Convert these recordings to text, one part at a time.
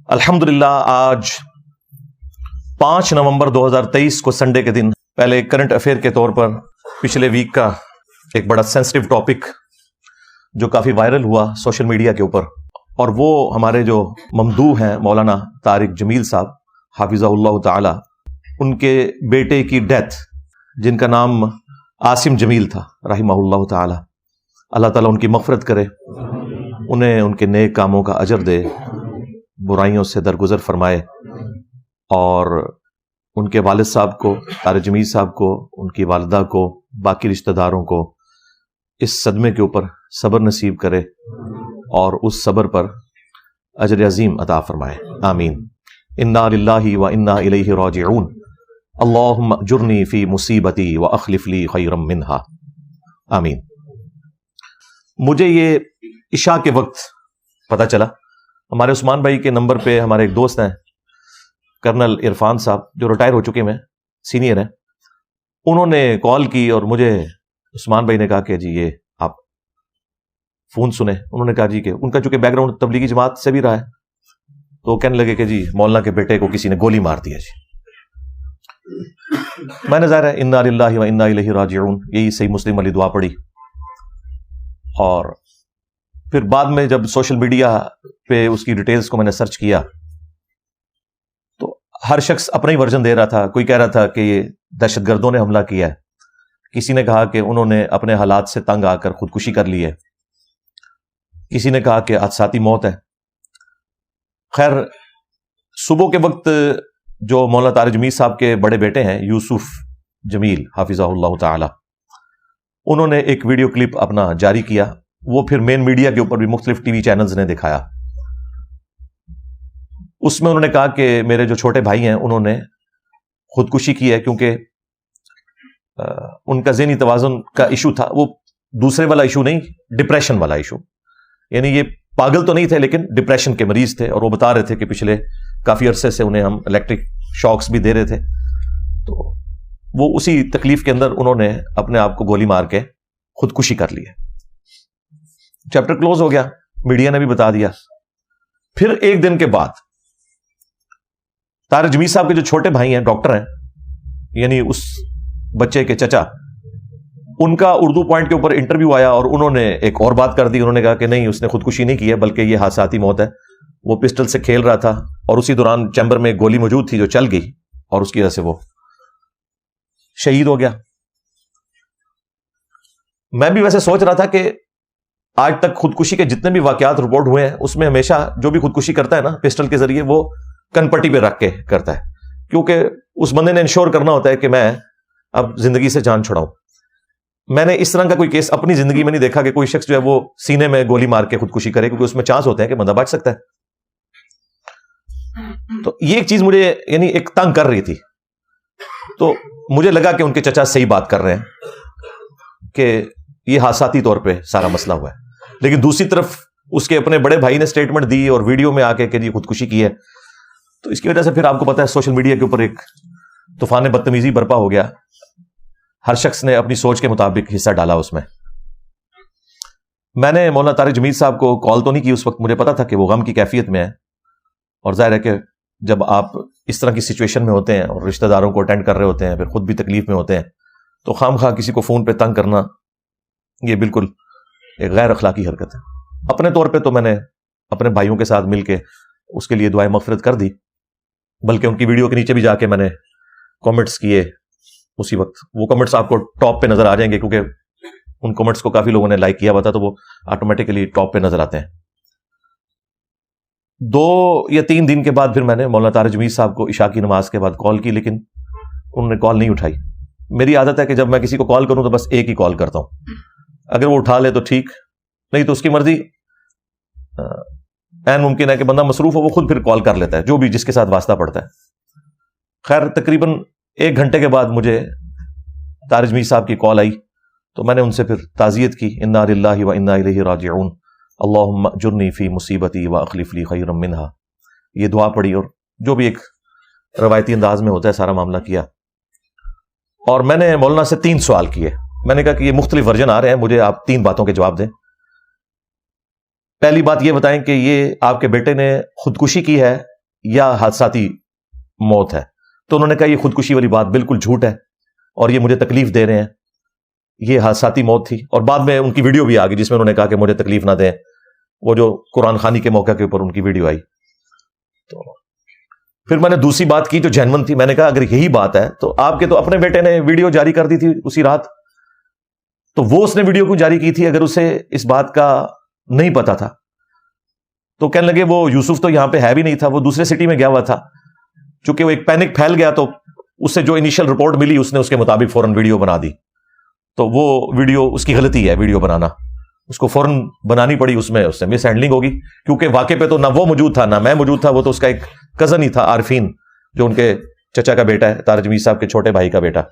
الحمدللہ آج 5 نومبر 2023 کو سنڈے کے دن پہلے کرنٹ افیئر کے طور پر پچھلے ویک کا ایک بڑا سینسٹیو ٹاپک جو کافی وائرل ہوا سوشل میڈیا کے اوپر، اور وہ ہمارے جو ممدوح ہیں مولانا طارق جمیل صاحب حافظہ اللہ تعالی، ان کے بیٹے کی ڈیتھ جن کا نام عاصم جمیل تھا رحمہ اللہ تعالی، اللہ تعالیٰ ان کی مغفرت کرے، انہیں ان کے نیک کاموں کا اجر دے، برائیوں سے درگزر فرمائے، اور ان کے والد صاحب کو طارق جمیل صاحب کو، ان کی والدہ کو، باقی رشتہ داروں کو اس صدمے کے اوپر صبر نصیب کرے اور اس صبر پر اجر عظیم عطا فرمائے، آمین۔ انا للہ و انا الیہ راجعون، اللہم اجرنی فی مصیبتی واخلف لی خیرا منہا، آمین۔ مجھے یہ عشاء کے وقت پتہ چلا، ہمارے عثمان بھائی کے نمبر پہ ہمارے ایک دوست ہیں کرنل عرفان صاحب جو ریٹائر ہو چکے ہیں، سینئر ہیں، انہوں نے کال کی اور مجھے عثمان بھائی نے کہا کہ جی یہ آپ فون سنیں۔ انہوں نے کہا جی کہ ان کا چونکہ بیک گراؤنڈ تبلیغی جماعت سے بھی رہا ہے، تو کہنے لگے کہ جی مولانا کے بیٹے کو کسی نے گولی مار دیا جی۔ میں نے ظاہر ہے انا للہ و انا الیہ راجعون یہی صحیح مسلم والی دعا پڑھی، اور پھر بعد میں جب سوشل میڈیا پہ اس کی ڈیٹیلز کو میں نے سرچ کیا تو ہر شخص اپنا ہی ورژن دے رہا تھا۔ کوئی کہہ رہا تھا کہ یہ دہشت گردوں نے حملہ کیا ہے، کسی نے کہا کہ انہوں نے اپنے حالات سے تنگ آ کر خودکشی کر لی ہے، کسی نے کہا کہ حادثاتی موت ہے۔ خیر، صبح کے وقت جو مولانا طارق جمیل صاحب کے بڑے بیٹے ہیں یوسف جمیل حافظہ اللہ تعالی، انہوں نے ایک ویڈیو کلپ اپنا جاری کیا، وہ پھر مین میڈیا کے اوپر بھی مختلف ٹی وی چینلز نے دکھایا۔ اس میں انہوں نے کہا کہ میرے جو چھوٹے بھائی ہیں انہوں نے خودکشی کی ہے کیونکہ ان کا ذہنی توازن کا ایشو تھا، وہ دوسرے والا ایشو نہیں، ڈپریشن والا ایشو، یعنی یہ پاگل تو نہیں تھے لیکن ڈپریشن کے مریض تھے، اور وہ بتا رہے تھے کہ پچھلے کافی عرصے سے انہیں ہم الیکٹرک شاکس بھی دے رہے تھے، تو وہ اسی تکلیف کے اندر انہوں نے اپنے آپ کو گولی مار کے خودکشی کر لی ہے۔ چیپٹر کلوز ہو گیا، میڈیا نے بھی بتا دیا۔ پھر ایک دن کے بعد طارق جمیل صاحب کے جو چھوٹے بھائی ہیں ڈاکٹر ہیں، یعنی اس بچے کے چچا، ان کا اردو پوائنٹ کے اوپر انٹرویو آیا اور انہوں نے ایک اور بات کر دی۔ انہوں نے کہا کہ نہیں، اس نے خودکشی نہیں کی ہے بلکہ یہ حادثاتی موت ہے، وہ پسٹل سے کھیل رہا تھا اور اسی دوران چیمبر میں گولی موجود تھی جو چل گئی اور اس کی وجہ سے وہ شہید ہو گیا۔ میں بھی ویسے سوچ رہا تھا کہ آج تک خودکشی کے جتنے بھی واقعات رپورٹ ہوئے ہیں اس میں ہمیشہ جو بھی خودکشی کرتا ہے نا پسٹل کے ذریعے، وہ کن پٹی پہ رکھ کے کرتا ہے، کیونکہ اس بندے نے انشور کرنا ہوتا ہے کہ میں اب زندگی سے جان چھڑاؤں۔ میں نے اس طرح کا کوئی کیس اپنی زندگی میں نہیں دیکھا کہ کوئی شخص جو ہے وہ سینے میں گولی مار کے خودکشی کرے، کیونکہ اس میں چانس ہوتے ہیں کہ بندہ بچ سکتا ہے۔ تو یہ ایک چیز مجھے یعنی ایک تنگ کر رہی تھی، تو مجھے لگا کہ ان کے چچا صحیح بات کر رہے ہیں کہ یہ حادثاتی طور پہ سارا مسئلہ ہوا ہے، لیکن دوسری طرف اس کے اپنے بڑے بھائی نے سٹیٹمنٹ دی اور ویڈیو میں آ کے کہ یہ خودکشی کی ہے، تو اس کی وجہ سے پھر آپ کو پتا ہے سوشل میڈیا کے اوپر ایک طوفان بدتمیزی برپا ہو گیا۔ ہر شخص نے اپنی سوچ کے مطابق حصہ ڈالا اس میں۔ میں نے مولانا طارق جمیل صاحب کو کال تو نہیں کی، اس وقت مجھے پتا تھا کہ وہ غم کی کیفیت میں ہے، اور ظاہر ہے کہ جب آپ اس طرح کی سچویشن میں ہوتے ہیں اور رشتہ داروں کو اٹینڈ کر رہے ہوتے ہیں، پھر خود بھی تکلیف میں ہوتے ہیں، تو خام خواہ کسی کو فون پہ تنگ کرنا یہ بالکل ایک غیر اخلاقی حرکت ہے۔ اپنے طور پہ تو میں نے اپنے بھائیوں کے ساتھ مل کے اس کے لیے دعائیں مغفرت کر دی، بلکہ ان کی ویڈیو کے نیچے بھی جا کے میں نے کامنٹس کیے اسی وقت۔ وہ کامنٹس آپ کو ٹاپ پہ نظر آ جائیں گے کیونکہ ان کامنٹس کو کافی لوگوں نے لائک کیا ہوا تھا، تو وہ آٹومیٹکلی ٹاپ پہ نظر آتے ہیں۔ 2 یا 3 دن کے بعد پھر میں نے مولانا طارق جمیل صاحب کو عشاء کی نماز کے بعد کال کی، لیکن انہوں نے کال نہیں اٹھائی۔ میری عادت ہے کہ جب میں کسی کو کال کروں تو بس ایک ہی کال کرتا ہوں، اگر وہ اٹھا لے تو ٹھیک، نہیں تو اس کی مرضی، عین ممکن ہے کہ بندہ مصروف ہو، وہ خود پھر کال کر لیتا ہے جو بھی جس کے ساتھ واسطہ پڑتا ہے۔ خیر، تقریباً 1 گھنٹے کے بعد مجھے طارق جمیل صاحب کی کال آئی، تو میں نے ان سے پھر تعزیت کی، انا للہ و انا الیہ راجعون، اللہم اجرنی فی مصیبتی واخلف لی خیرا منہا، یہ دعا پڑھی اور جو بھی ایک روایتی انداز میں ہوتا ہے سارا معاملہ کیا۔ اور میں نے مولانا سے 3 سوال کیے، میں نے کہا کہ یہ مختلف ورژن آ رہے ہیں، مجھے آپ 3 باتوں کے جواب دیں۔ پہلی بات یہ بتائیں کہ یہ آپ کے بیٹے نے خودکشی کی ہے یا حادثاتی موت ہے؟ تو انہوں نے کہا یہ خودکشی والی بات بالکل جھوٹ ہے اور یہ مجھے تکلیف دے رہے ہیں، یہ حادثاتی موت تھی. اور بعد میں ان کی ویڈیو بھی آ گئی جس میں انہوں نے کہا کہ مجھے تکلیف نہ دیں، وہ جو قرآن خوانی کے موقع کے اوپر ان کی ویڈیو آئی. تو پھر میں نے دوسری بات کی جو جینون تھی، میں نے کہا اگر یہی بات ہے تو آپ کے تو اپنے بیٹے نے ویڈیو جاری کر دی تھی اسی رات، تو وہ اس نے ویڈیو کیوں جاری کی تھی اگر اسے اس بات کا نہیں پتا تھا؟ تو کہنے لگے وہ یوسف تو یہاں پہ ہے بھی نہیں تھا، وہ دوسرے سٹی میں گیا ہوا تھا. چونکہ وہ ایک پینک پھیل گیا تو اس سے جو انیشل رپورٹ ملی اس نے اس کے مطابق فوراً ویڈیو بنا دی. تو وہ ویڈیو اس کی غلطی ہے، ویڈیو بنانا اس کو فوراً بنانی پڑی، اس میں مس ہینڈلنگ ہوگی، کیونکہ واقع پہ تو نہ وہ موجود تھا نہ میں موجود تھا، وہ تو اس کا ایک کزن ہی تھا عارفین، جو ان کے چچا کا بیٹا ہے، طارق جمیل صاحب کے چھوٹے بھائی کا بیٹا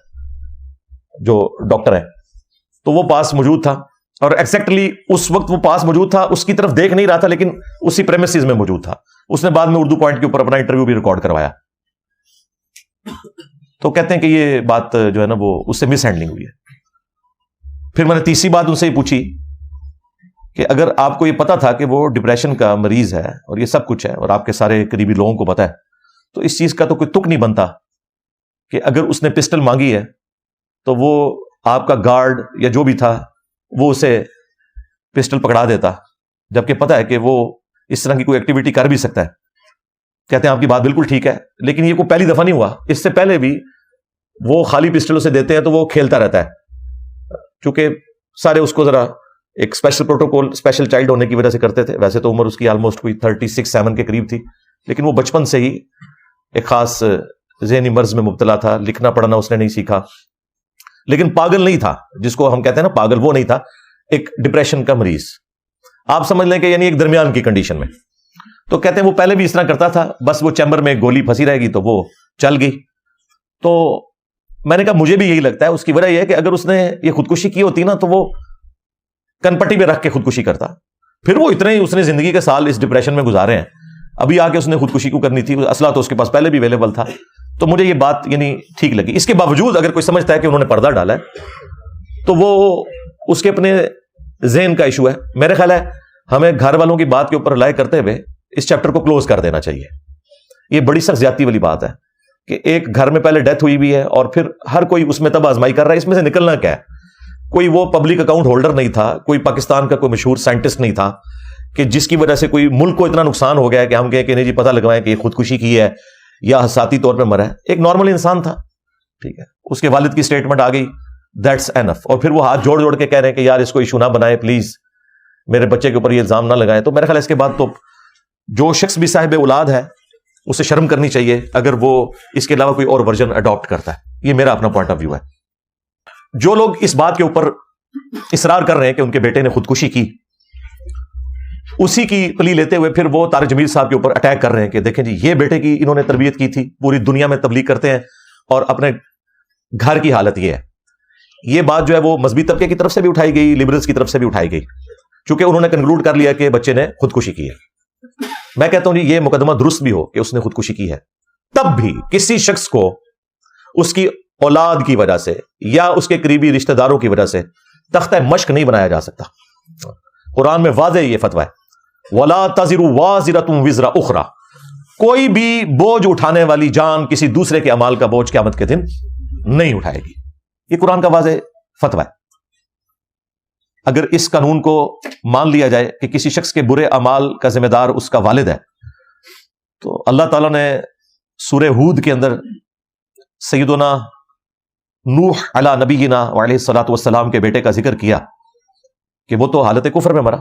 جو ڈاکٹر ہے. تو وہ پاس موجود تھا اور ایگزیکٹلی اس وقت وہ پاس موجود تھا، اس کی طرف دیکھ نہیں رہا تھا لیکن اسی پریمیسز میں موجود تھا. اس نے بعد میں اردو پوائنٹ کے اوپر اپنا انٹرویو بھی ریکارڈ کروایا. تو کہتے ہیں کہ یہ بات جو ہے نا وہ اس سے مس ہینڈلنگ ہوئی ہے. پھر میں نے تیسری بات ان سے یہ پوچھی کہ اگر آپ کو یہ پتا تھا کہ وہ ڈپریشن کا مریض ہے اور یہ سب کچھ ہے اور آپ کے سارے قریبی لوگوں کو پتا ہے، تو اس چیز کا تو کوئی تک نہیں بنتا کہ اگر اس نے پسٹل مانگی ہے تو وہ آپ کا گارڈ یا جو بھی تھا وہ اسے پسٹل پکڑا دیتا، جبکہ پتا ہے کہ وہ اس طرح کی کوئی ایکٹیویٹی کر بھی سکتا ہے. کہتے ہیں آپ کی بات بالکل ٹھیک ہے، لیکن یہ کوئی پہلی دفعہ نہیں ہوا، اس سے پہلے بھی وہ خالی پسٹل اسے دیتے ہیں تو وہ کھیلتا رہتا ہے. چونکہ سارے اس کو ذرا ایک اسپیشل پروٹوکول، اسپیشل چائلڈ ہونے کی وجہ سے کرتے تھے. ویسے تو عمر اس کی آلموسٹ کوئی 36-37 کے قریب تھی، لیکن وہ بچپن سے ہی ایک خاص ذہنی مرض میں مبتلا تھا. لکھنا پڑھنا اس نے نہیں سیکھا، لیکن پاگل نہیں تھا، جس کو ہم کہتے ہیں نا پاگل، وہ نہیں تھا، ایک ڈپریشن کا مریض. آپ سمجھ لیں کہ یعنی ایک درمیان کی کنڈیشن میں. تو کہتے ہیں وہ پہلے بھی اس طرح کرتا تھا، بس وہ چیمبر میں گولی پھنسی رہے گی تو وہ چل گئی. تو میں نے کہا مجھے بھی یہی لگتا ہے. اس کی وجہ یہ ہے کہ اگر اس نے یہ خودکشی کی ہوتی نا تو وہ کن پٹی میں رکھ کے خودکشی کرتا. پھر وہ اتنے ہی اس نے زندگی کے سال اس ڈپریشن میں گزارے ہیں، ابھی آ کے اس نے خودکشی کو کرنی تھی، اسلحہ تو اس کے پاس پہلے بھی اویلیبل تھا. تو مجھے یہ بات یعنی ٹھیک لگی. اس کے باوجود اگر کوئی سمجھتا ہے کہ انہوں نے پردہ ڈالا ہے تو وہ اس کے اپنے ذہن کا ایشو ہے. میرے خیال ہے ہمیں گھر والوں کی بات کے اوپر رائے کرتے ہوئے اس چیپٹر کو کلوز کر دینا چاہیے. یہ بڑی سخت زیادتی والی بات ہے کہ ایک گھر میں پہلے ڈیتھ ہوئی بھی ہے اور پھر ہر کوئی اس میں تب آزمائی کر رہا ہے. اس میں سے نکلنا کیا ہے؟ کوئی وہ پبلک اکاؤنٹ ہولڈر نہیں تھا، کوئی پاکستان کا کوئی مشہور سائنٹسٹ نہیں تھا کہ جس کی وجہ سے کوئی ملک کو اتنا نقصان ہو گیا کہ ہم کہیں کہ نہیں جی پتہ لگوائیں کہ یہ خودکشی کی ہے یا حساتی طور پہ مرا ہے. ایک نارمل انسان تھا، ٹھیک ہے، اس کے والد کی سٹیٹمنٹ آ گئی، دیٹس اینف. اور پھر وہ ہاتھ جوڑ جوڑ کے کہہ رہے ہیں کہ یار اس کو ایشو نہ بنائے، پلیز میرے بچے کے اوپر یہ الزام نہ لگائیں. تو میرے خیال اس کے بعد تو جو شخص بھی صاحب اولاد ہے اسے شرم کرنی چاہیے اگر وہ اس کے علاوہ کوئی اور ورژن اڈاپٹ کرتا ہے. یہ میرا اپنا پوائنٹ آف ویو ہے. جو لوگ اس بات کے اوپر اصرار کر رہے ہیں کہ ان کے بیٹے نے خودکشی کی، اسی کی پلی لیتے ہوئے پھر وہ طارق جمیل صاحب کے اوپر اٹیک کر رہے ہیں کہ دیکھیں جی یہ بیٹے کی انہوں نے تربیت کی تھی، پوری دنیا میں تبلیغ کرتے ہیں اور اپنے گھر کی حالت یہ ہے. یہ بات جو ہے وہ مذہبی طبقے کی طرف سے بھی اٹھائی گئی، لبرلز کی طرف سے بھی اٹھائی گئی، چونکہ انہوں نے کنکلوڈ کر لیا کہ بچے نے خودکشی کی ہے. میں کہتا ہوں جی یہ مقدمہ درست بھی ہو کہ اس نے خودکشی کی ہے، تب بھی کسی شخص کو اس کی اولاد کی وجہ سے یا اس کے قریبی رشتہ داروں کی وجہ سے تختہ مشق نہیں بنایا جا سکتا. قرآن میں واضح یہ فتویٰ ہے، وَلَا تَزِرُ وَازِرَةٌ وِزْرَ أُخْرَى. کوئی بھی بوجھ اٹھانے والی جان کسی دوسرے کے اعمال کا بوجھ قیامت کے دن نہیں اٹھائے گی. یہ قرآن کا واضح فتویٰ ہے. اگر اس قانون کو مان لیا جائے کہ کسی شخص کے برے اعمال کا ذمہ دار اس کا والد ہے، تو اللہ تعالیٰ نے سورہ ہود کے اندر سیدنا نوح علی نبینا وعلیہ الصلوۃ والسلام کے بیٹے کا ذکر کیا کہ وہ تو حالت کفر میں مرا.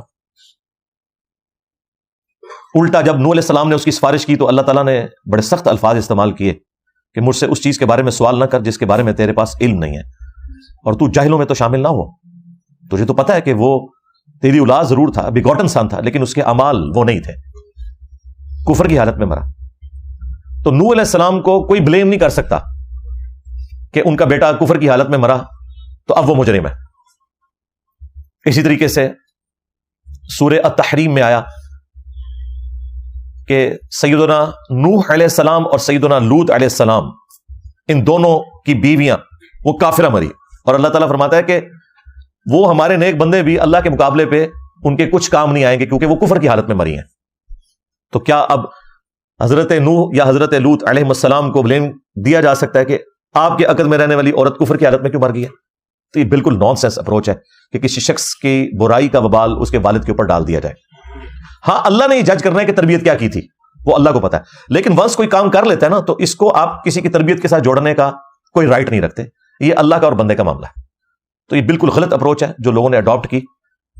الٹا جب نوح علیہ السلام نے اس کی سفارش کی تو اللہ تعالیٰ نے بڑے سخت الفاظ استعمال کیے کہ مجھ سے اس چیز کے بارے میں سوال نہ کر جس کے بارے میں تیرے پاس علم نہیں ہے، اور تو جاہلوں میں تو شامل نہ ہو. تجھے تو پتا ہے کہ وہ تیری اولاد ضرور تھا، بیگوٹن سان تھا، لیکن اس کے اعمال وہ نہیں تھے، کفر کی حالت میں مرا. تو نوح علیہ السلام کو کوئی بلیم نہیں کر سکتا کہ ان کا بیٹا کفر کی حالت میں مرا تو اب وہ مجرم ہے. اسی طریقے سے سورہ التحریم میں آیا کہ سیدنا نوح علیہ السلام اور سیدنا لوط علیہ السلام ان دونوں کی بیویاں وہ کافرہ مری، اور اللہ تعالیٰ فرماتا ہے کہ وہ ہمارے نیک بندے بھی اللہ کے مقابلے پہ ان کے کچھ کام نہیں آئیں گے کیونکہ وہ کفر کی حالت میں مری ہیں. تو کیا اب حضرت نوح یا حضرت لوط علیہ السلام کو بلیم دیا جا سکتا ہے کہ آپ کے عقد میں رہنے والی عورت کفر کی حالت میں کیوں مر گئی ہے؟ تو یہ بالکل نان سینس اپروچ ہے کہ کسی شخص کی برائی کا وبال اس کے والد کے اوپر ڈال دیا جائے. ہاں اللہ نے یہ جج کرنا ہے کہ تربیت کیا کی تھی، وہ اللہ کو پتا ہے، لیکن ونس کوئی کام کر لیتا ہے نا تو اس کو آپ کسی کی تربیت کے ساتھ جوڑنے کا کوئی رائٹ نہیں رکھتے. یہ اللہ کا اور بندے کا معاملہ ہے. تو یہ بالکل غلط اپروچ ہے جو لوگوں نے اڈاپٹ کی.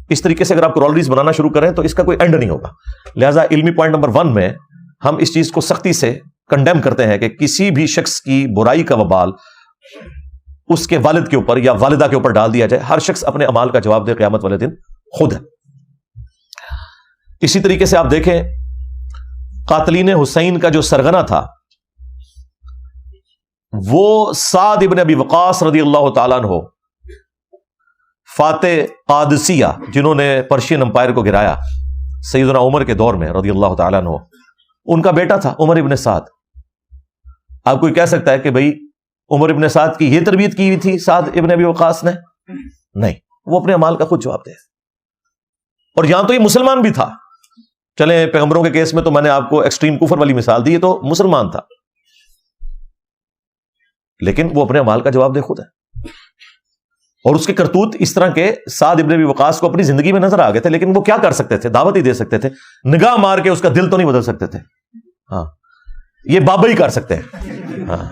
اس طریقے سے اگر آپ کرولریز بنانا شروع کریں تو اس کا کوئی اینڈ نہیں ہوگا. لہٰذا علمی پوائنٹ نمبر 1 میں ہم اس چیز کو سختی سے کنڈیم کرتے ہیں کہ کسی بھی شخص کی برائی کا وبال اس کے والد کے اوپر یا والدہ کے اوپر ڈال دیا جائے. ہر شخص اپنے اعمال کا جواب دے قیامت والے دن خود ہے. اسی طریقے سے آپ دیکھیں قاتلین حسین کا جو سرغنہ تھا وہ سعد ابن ابی وقاص رضی اللہ تعالیٰ عنہ، فاتح قادسیہ جنہوں نے پرشین امپائر کو گرایا سیدنا عمر کے دور میں رضی اللہ تعالیٰ عنہ، ان کا بیٹا تھا عمر ابن سعد. آپ کوئی کہہ سکتا ہے کہ بھئی عمر ابن سعد کی یہ تربیت کی ہوئی تھی سعد ابن ابی وقاص نے؟ نہیں، وہ اپنے اعمال کا خود جواب دے. اور یہاں تو یہ مسلمان بھی تھا. چلیں پیغمبروں کے کیس میں تو میں نے آپ کو ایکسٹریم کفر والی مثال دی، یہ تو مسلمان تھا، لیکن وہ اپنے اعمال کا جواب دے خود ہے. اور اس کے کرتوت اس طرح کے سعد ابن ابی وقاص کو اپنی زندگی میں نظر آ گئے تھے، لیکن وہ کیا کر سکتے تھے؟ دعوت ہی دے سکتے تھے، نگاہ مار کے اس کا دل تو نہیں بدل سکتے تھے. ہاں یہ بابا ہی کر سکتے ہیں. ہاں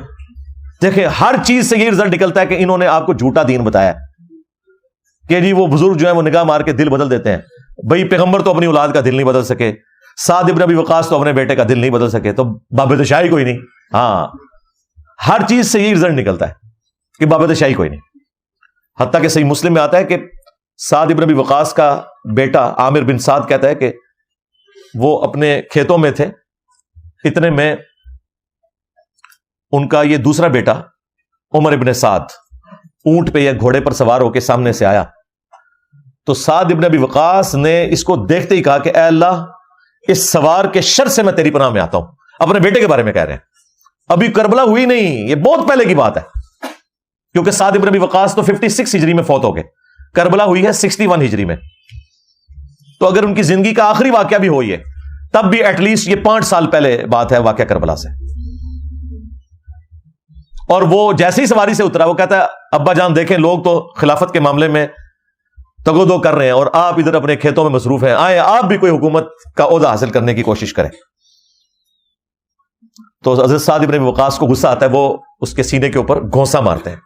دیکھیں ہر چیز سے یہ رزلٹ نکلتا ہے کہ انہوں نے آپ کو جھوٹا دین بتایا کہ جی وہ بزرگ جو ہیں وہ نگاہ مار کے دل بدل دیتے ہیں. بھائی پیغمبر تو اپنی اولاد کا دل نہیں بدل سکے، سعد ابن ابی وقاص تو اپنے بیٹے کا دل نہیں بدل سکے، تو بابے تو شاہی کوئی نہیں. ہاں ہر چیز سے یہ رزلٹ نکلتا ہے کہ بابے تو شاہی کوئی نہیں. حتیٰ کہ صحیح مسلم میں آتا ہے کہ سعد ابن ابی وقاص کا بیٹا عامر بن سعد کہتا ہے کہ وہ اپنے کھیتوں میں تھے، اتنے میں ان کا یہ دوسرا بیٹا عمر ابن سعد اونٹ پہ یا گھوڑے پر سوار ہو کے سامنے سے آیا. تو سعد ابن ابی وقاص نے اس کو دیکھتے ہی کہا کہ اے اللہ اس سوار کے شر سے میں تیری پناہ میں آتا ہوں. اپنے بیٹے کے بارے میں کہہ رہے ہیں، ابھی کربلا ہوئی نہیں، یہ بہت پہلے کی بات ہے، کیونکہ سعد ابن ابی وقاص تو 56 ہجری میں فوت ہو گئے، کربلا ہوئی ہے 61 ہجری میں. تو اگر ان کی زندگی کا آخری واقعہ بھی ہوئی ہے تب بھی ایٹ لیسٹ یہ 5 سال پہلے بات ہے واقعہ کربلا سے. اور وہ جیسے ہی سواری سے اترا وہ کہتا ہے ابا جان دیکھیں لوگ تو خلافت کے معاملے میں تگودو کر رہے ہیں اور آپ ادھر اپنے کھیتوں میں مصروف ہیں، آئے آپ بھی کوئی حکومت کا عہدہ حاصل کرنے کی کوشش کریں. تو حضرت سعد ابن ابی وقاص کو غصہ آتا ہے، وہ اس کے سینے کے اوپر گھونسا مارتے ہیں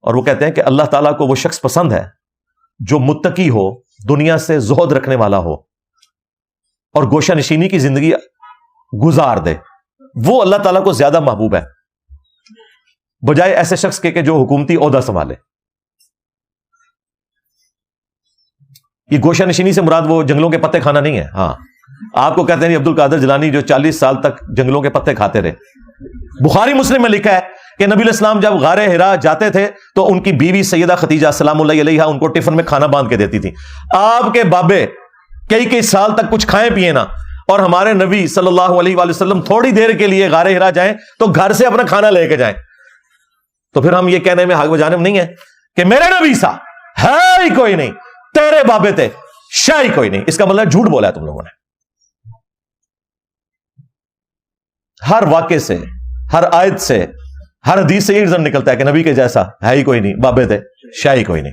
اور وہ کہتے ہیں کہ اللہ تعالیٰ کو وہ شخص پسند ہے جو متقی ہو، دنیا سے زہد رکھنے والا ہو اور گوشہ نشینی کی زندگی گزار دے. وہ اللہ تعالیٰ کو زیادہ محبوب ہے بجائے ایسے شخص کے کہ جو حکومتی عہدہ سنبھالے. یہ گوشہ نشینی سے مراد وہ جنگلوں کے پتے کھانا نہیں ہے. ہاں آپ کو کہتے ہیں عبد القادر جیلانی جو 40 سال تک جنگلوں کے پتے کھاتے رہے. بخاری مسلم میں لکھا ہے کہ نبی علیہ السلام جب غار حرا جاتے تھے تو ان کی بیوی سیدہ ختیجہ سلام اللہ علیہا ان کو ٹفن میں کھانا باندھ کے دیتی تھی. آپ کے بابے کئی سال تک کچھ کھائیں پیئے نا، اور ہمارے نبی صلی اللہ علیہ وآلہ وسلم تھوڑی دیر کے لیے غار حرا جائیں تو گھر سے اپنا کھانا لے کے جائیں. تو پھر ہم یہ کہنے میں حق بجانب نہیں ہے کہ میرے نبی سا ہے ہی کوئی نہیں، تیرے بابے تھے شاہی کوئی نہیں. اس کا مطلب جھوٹ بولا ہے تم لوگوں نے. ہر واقعے سے، ہر آیت سے، ہر حدیث سے یہ رزلٹ نکلتا ہے کہ نبی کے جیسا ہے ہی کوئی نہیں، بابے تھے شاہی کوئی نہیں.